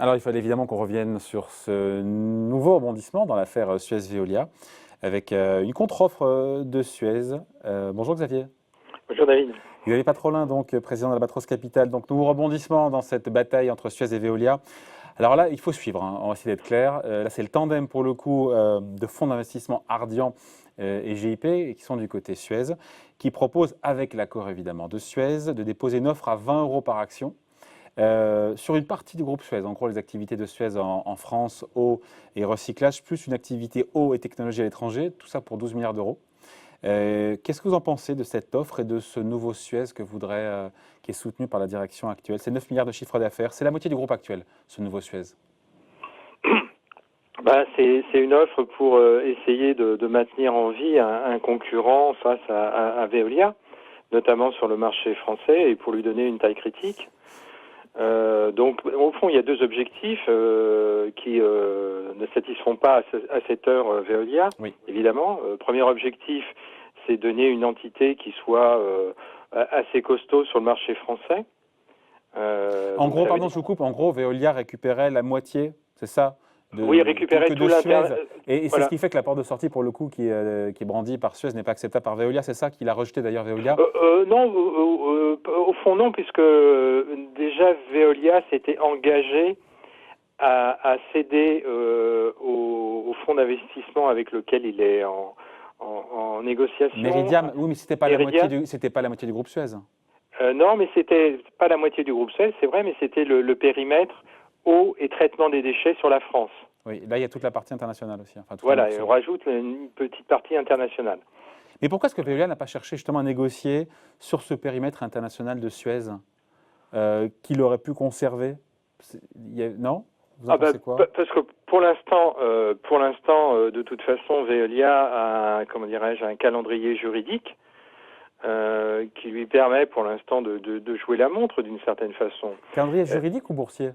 Alors, il fallait évidemment qu'on revienne sur ce nouveau rebondissement dans l'affaire Suez-Veolia, avec une contre-offre de Suez. Bonjour Xavier. Bonjour David. Xavier Patrolin, donc président de l'Albatros Capital. Donc, nouveau rebondissement dans cette bataille entre Suez et Veolia. Alors là, il faut suivre, hein. On va essayer d'être clair. Là, c'est le tandem, pour le coup, de fonds d'investissement Ardian et GIP, qui sont du côté Suez, qui proposent, avec l'accord évidemment de Suez, de déposer une offre à 20 € par action. Sur une partie du groupe Suez, en gros les activités de Suez en France, eau et recyclage, plus une activité eau et technologie à l'étranger, tout ça pour 12 milliards d'euros. Qu'est-ce que vous en pensez de cette offre et de ce nouveau Suez qui est soutenu par la direction actuelle? C'est 9 milliards de chiffre d'affaires, c'est la moitié du groupe actuel, ce nouveau Suez. C'est une offre pour essayer de maintenir en vie un concurrent face à Veolia, notamment sur le marché français, et pour lui donner une taille critique. Donc, au fond, il y a deux objectifs qui ne satisfont pas à cette heure Veolia, oui. Évidemment. Premier objectif, c'est donner une entité qui soit assez costaud sur le marché français. En gros, pardon, je vous coupe, en gros, Veolia récupérait la moitié, c'est ça? Oui, récupérer tout l'intérêt. Et c'est ce qui fait que la porte de sortie, pour le coup, qui est brandie par Suez, n'est pas acceptable par Veolia. C'est ça qu'il a rejeté d'ailleurs, Veolia? Non, au fond non, puisque déjà Veolia s'était engagé à céder au fonds d'investissement avec lequel il est en négociation. Meridiam, oui, mais c'était pas la moitié du groupe Suez. Non, mais c'était pas la moitié du groupe Suez, c'est vrai, mais c'était le périmètre eau et traitement des déchets sur la France. Oui, là il y a toute la partie internationale aussi. Enfin, voilà, et on rajoute une petite partie internationale. Mais pourquoi est-ce que Veolia n'a pas cherché justement à négocier sur ce périmètre international de Suez qu'il aurait pu conserver? Non? Vous en pensez quoi? Parce que pour l'instant, de toute façon, Veolia a, un calendrier juridique qui lui permet pour l'instant de jouer la montre d'une certaine façon. Calendrier juridique ou boursier?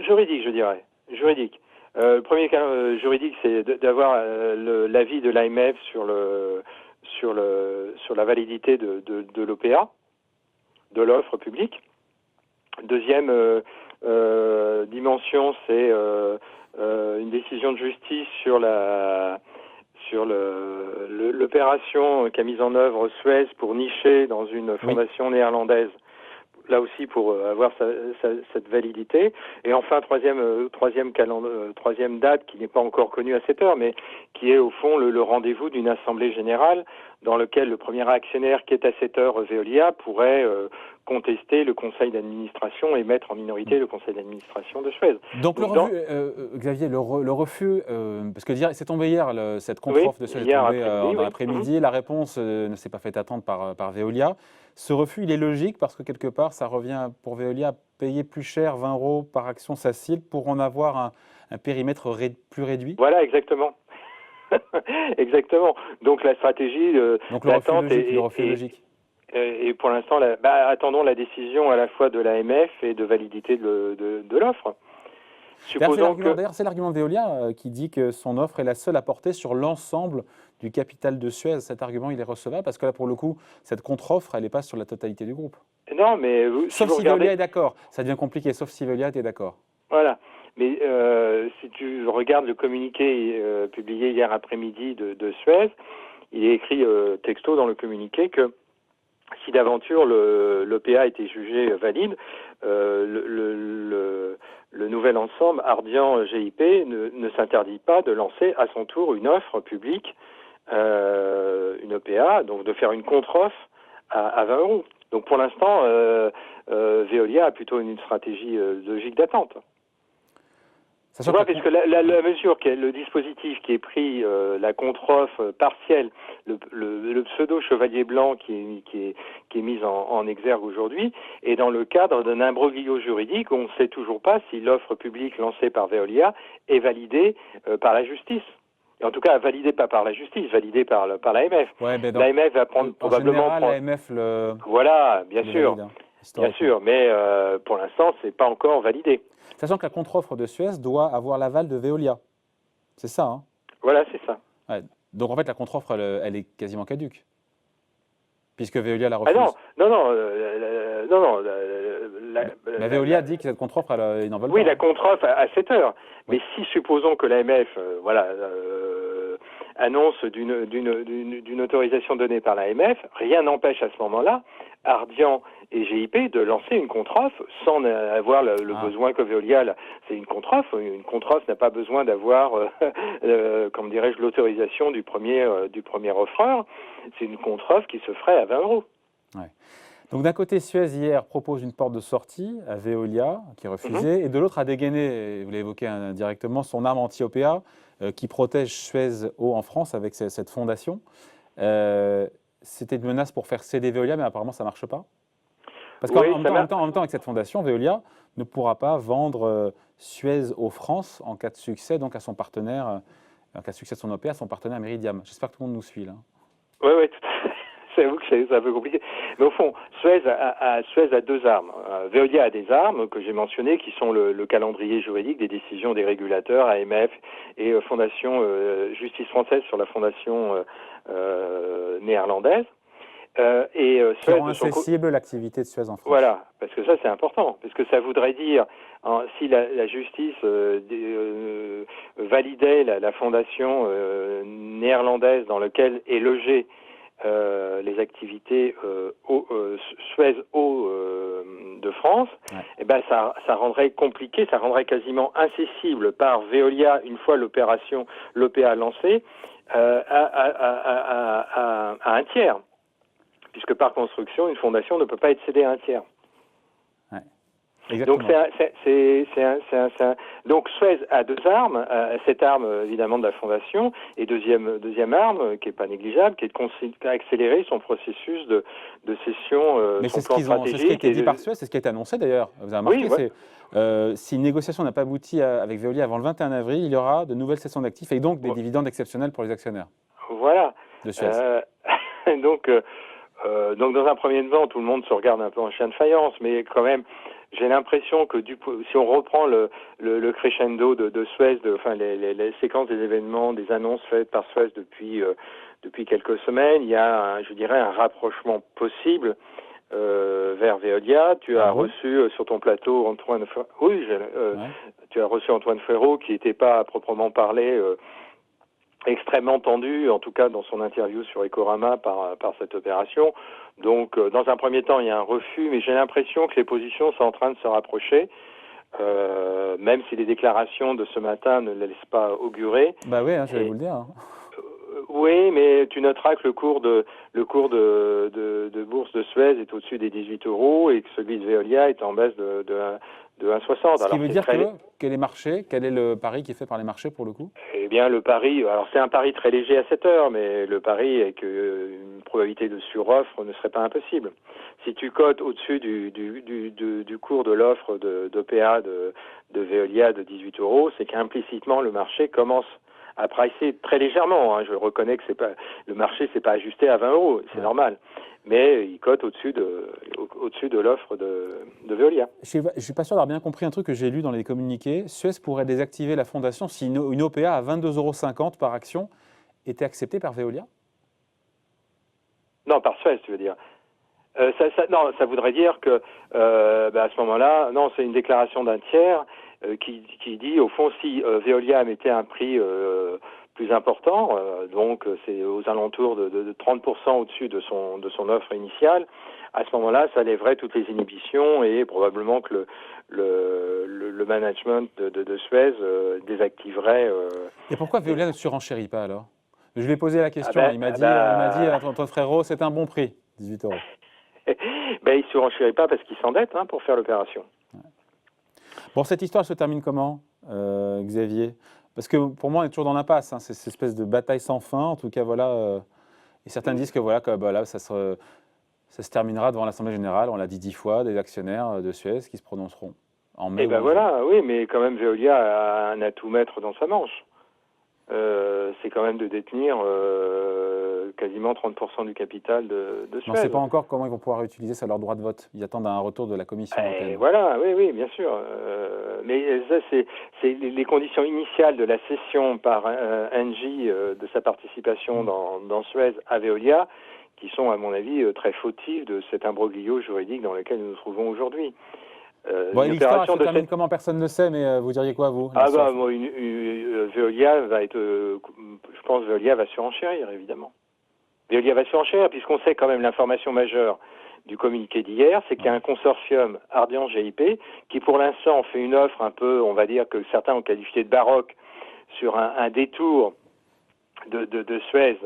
Juridique, je dirais. Juridique. Le premier cas juridique, c'est d'avoir l'avis de l'AMF sur la validité de l'OPA, de l'offre publique. Deuxième dimension, c'est une décision de justice sur l'opération qu'a mise en œuvre Suez pour nicher dans une fondation néerlandaise. Là aussi pour avoir cette validité. Et enfin, troisième date qui n'est pas encore connue à cette heure, mais qui est au fond le rendez-vous d'une assemblée générale dans lequel le premier actionnaire qui est à cette heure Veolia pourrait contester le conseil d'administration et mettre en minorité le conseil d'administration de Suez. Donc Xavier, le refus, parce que c'est tombé hier, cette contre-offre de Suez est tombée dans l'après-midi, la réponse ne s'est pas fait attendre par Veolia. Ce refus, il est logique parce que quelque part, ça revient pour Veolia à payer plus cher, 20 € par action SACIL, pour en avoir un périmètre plus réduit. Voilà, exactement. Exactement. Donc la stratégie d'attente le refus est logique. Et pour l'instant, attendons la décision à la fois de l'AMF et de validité de l'offre. D'ailleurs, c'est l'argument de Veolia qui dit que son offre est la seule à porter sur l'ensemble du capital de Suez. Cet argument, il est recevable parce que là, pour le coup, cette contre-offre, elle n'est pas sur la totalité du groupe. Non, mais sauf si Veolia est d'accord. Ça devient compliqué, sauf si Veolia est d'accord. Voilà. Mais si tu regardes le communiqué publié hier après-midi de Suez, il est écrit texto dans le communiqué que si d'aventure l'OPA était jugé valide, le nouvel ensemble Ardian-GIP ne s'interdit pas de lancer à son tour une offre publique, une OPA, donc de faire une contre-offre à 20 €. Donc pour l'instant, Veolia a plutôt une stratégie logique d'attente. Puisque la mesure, le dispositif qui est pris, la contre-offre partielle, le pseudo chevalier blanc qui est mis en exergue aujourd'hui, est dans le cadre d'un imbroglio juridique où on ne sait toujours pas si l'offre publique lancée par Veolia est validée par la justice. Et en tout cas, validée pas par la justice, validée par l'AMF. Ouais, L'AMF va probablement l'AMF Voilà, bien sûr. Valide, bien sûr, mais pour l'instant, c'est pas encore validé. Sachant que la contre-offre de Suez doit avoir l'aval de Veolia. C'est ça, hein? Voilà, c'est ça. Ouais. Donc en fait, la contre-offre, elle est quasiment caduque, puisque Veolia la refuse. Ah non. Mais Veolia dit que cette contre-offre, il n'en veut oui, pas. la contre-offre à 7 heures. Oui. Mais si, supposons que l'AMF annonce d'une autorisation donnée par l'AMF, rien n'empêche à ce moment-là Ardian et GIP de lancer une contre-offre sans avoir le besoin que Veolia. C'est une contre-offre. Une contre-offre n'a pas besoin d'avoir, comme dirais-je, l'autorisation du premier offreur. C'est une contre-offre qui se ferait à 20 €. Ouais. Donc d'un côté, Suez hier propose une porte de sortie à Veolia qui est refusée, et de l'autre a dégainé, vous l'avez évoqué indirectement, son arme anti-OPA qui protège Suez Eau en France avec cette fondation. C'était une menace pour faire céder Veolia, mais apparemment ça ne marche pas. Parce qu'en même temps, avec cette fondation, Veolia ne pourra pas vendre Suez Eau France en cas de succès, donc à son partenaire, en cas de succès de son OPA, à son partenaire Meridiam. J'espère que tout le monde nous suit là. Oui, tout à fait. J'avoue que c'est un peu compliqué. Mais au fond, Suez a deux armes. Veolia a des armes que j'ai mentionnées, qui sont le calendrier juridique des décisions des régulateurs, AMF et Fondation Justice française sur la fondation néerlandaise. Qui rend incessible l'activité de Suez en France. Voilà, parce que ça c'est important, parce que ça voudrait dire, si la justice validait la fondation néerlandaise dans laquelle est logée les activités Suez Eau de France, et ben ça rendrait compliqué, ça rendrait quasiment incessible par Veolia une fois l'OPA lancé à un tiers, puisque par construction une fondation ne peut pas être cédée à un tiers. Exactement. Donc Suez a deux armes, cette arme évidemment de la fondation, et deuxième arme qui est pas négligeable, qui est d'accélérer son processus de cession. Mais c'est ce qui a été dit par Suez, c'est ce qui a été annoncé d'ailleurs. Vous avez remarqué, si une négociation n'a pas abouti avec Veolia avant le 21 avril, il y aura de nouvelles cessions d'actifs et donc des dividendes exceptionnels pour les actionnaires. Voilà. De Suez. Donc dans un premier temps, tout le monde se regarde un peu en chien de faïence, mais quand même, j'ai l'impression que si on reprend le crescendo de Suez, les séquences des événements, des annonces faites par Suez depuis quelques semaines, il y a un rapprochement possible vers Veolia. Tu as reçu sur ton plateau Antoine Frérot. Tu as reçu Antoine Frérot qui n'était pas à proprement parler extrêmement tendu, en tout cas dans son interview sur Ecorama par cette opération. Donc, dans un premier temps, il y a un refus, mais j'ai l'impression que les positions sont en train de se rapprocher, même si les déclarations de ce matin ne les laissent pas augurer. Bah oui, j'allais vous le dire. Oui, mais tu noteras que le cours de bourse de Suez est au-dessus des 18 € et que celui de Veolia est en baisse de 1,60. Ce qui veut dire que les marchés, quel est le pari qui est fait par les marchés pour le coup? Eh bien, le pari, alors c'est un pari très léger à 7 heures, mais le pari est qu'une probabilité de suroffre ne serait pas impossible. Si tu cotes au-dessus du cours de l'offre d'OPA de Veolia de 18 €, c'est qu'implicitement le marché commence à pricer très légèrement. Je reconnais que le marché s'est pas ajusté à 20 €, c'est normal. Mais il cote au-dessus de l'offre de Veolia. Je ne suis pas sûr d'avoir bien compris un truc que j'ai lu dans les communiqués. Suez pourrait désactiver la fondation si une OPA à 22,50 € par action était acceptée par Veolia? Non, par Suez, tu veux dire. Non, ça voudrait dire que à ce moment-là, non, c'est une déclaration d'un tiers qui dit, au fond, si Veolia mettait un prix plus important, donc c'est aux alentours de 30% au-dessus de son offre initiale, à ce moment-là, ça lèverait toutes les inhibitions et probablement que le management de Suez désactiverait. Et pourquoi Veolia ne surenchérit pas alors? Je lui ai posé la question, il m'a dit, Antoine Frérot, c'est un bon prix, 18 €. Il ne surenchérit pas parce qu'il s'endette pour faire l'opération. Bon, cette histoire se termine comment, Xavier? Parce que pour moi, on est toujours dans l'impasse, c'est cette espèce de bataille sans fin, en tout cas, voilà. Et certains disent que ça se terminera devant l'Assemblée Générale, on l'a dit 10 fois, des actionnaires de Suez qui se prononceront en mai. Oui, mais quand même, Veolia a un atout maître dans sa manche. C'est quand même de détenir quasiment 30% du capital de Suez. On ne sait pas encore comment ils vont pouvoir utiliser ça, leur droit de vote. Ils attendent un retour de la Commission européenne. Voilà, oui, bien sûr. Mais ça, c'est les conditions initiales de la cession par Engie de sa participation dans Suez à Veolia, qui sont, à mon avis, très fautives de cet imbroglio juridique dans lequel nous nous trouvons aujourd'hui. Bon, l'histoire se termine cette... comment, personne ne sait, mais vous diriez quoi, vous? Ah bah, moi, Veolia va être... je pense que Veolia va surenchérir, évidemment. Veolia va surenchérir, puisqu'on sait quand même l'information majeure du communiqué d'hier, c'est qu'il y a un consortium Ardian-GIP qui, pour l'instant, fait une offre un peu, on va dire, que certains ont qualifié de baroque, sur un détour de Suez,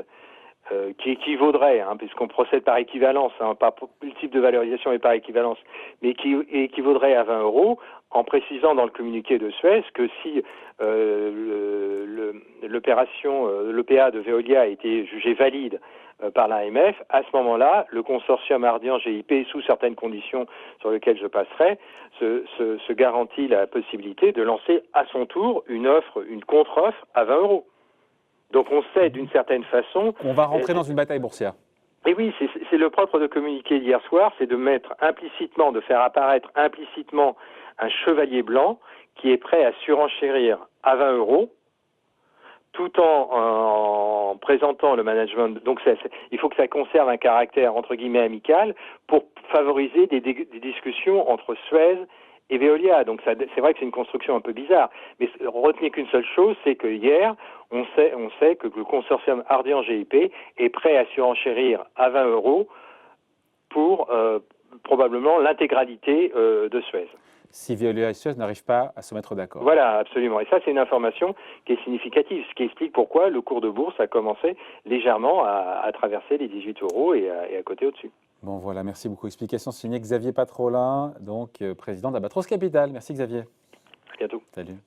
qui équivaudrait, puisqu'on procède par équivalence, pas le type de valorisation est par équivalence, mais qui équivaudrait à 20 euros, en précisant dans le communiqué de Suez que si l'opération, l'OPA de Veolia a été jugée valide par l'AMF, à ce moment-là, le consortium Ardian-GIP, sous certaines conditions sur lesquelles je passerai, se garantit la possibilité de lancer à son tour une offre, une contre-offre à 20 euros. Donc on sait d'une certaine façon... On va rentrer dans une bataille boursière. Et oui, c'est le propre de communiquer d'hier soir, c'est de mettre implicitement, de faire apparaître implicitement un chevalier blanc qui est prêt à surenchérir à 20 euros, tout en présentant le management. Donc il faut que ça conserve un caractère entre guillemets amical pour favoriser des discussions entre Suez et Veolia. Donc c'est vrai que c'est une construction un peu bizarre, mais retenez qu'une seule chose, c'est que hier, on sait que le consortium Ardian-GIP est prêt à surenchérir à 20 euros pour probablement l'intégralité de Suez. Si Veolia et Suez n'arrivent pas à se mettre d'accord. Voilà, absolument. Et ça, c'est une information qui est significative, ce qui explique pourquoi le cours de bourse a commencé légèrement à traverser les 18 euros et à côté au-dessus. Bon, voilà, merci beaucoup. Explication signée Xavier Patrolin, donc président d'Albatros Capital. Merci Xavier. À bientôt. Salut.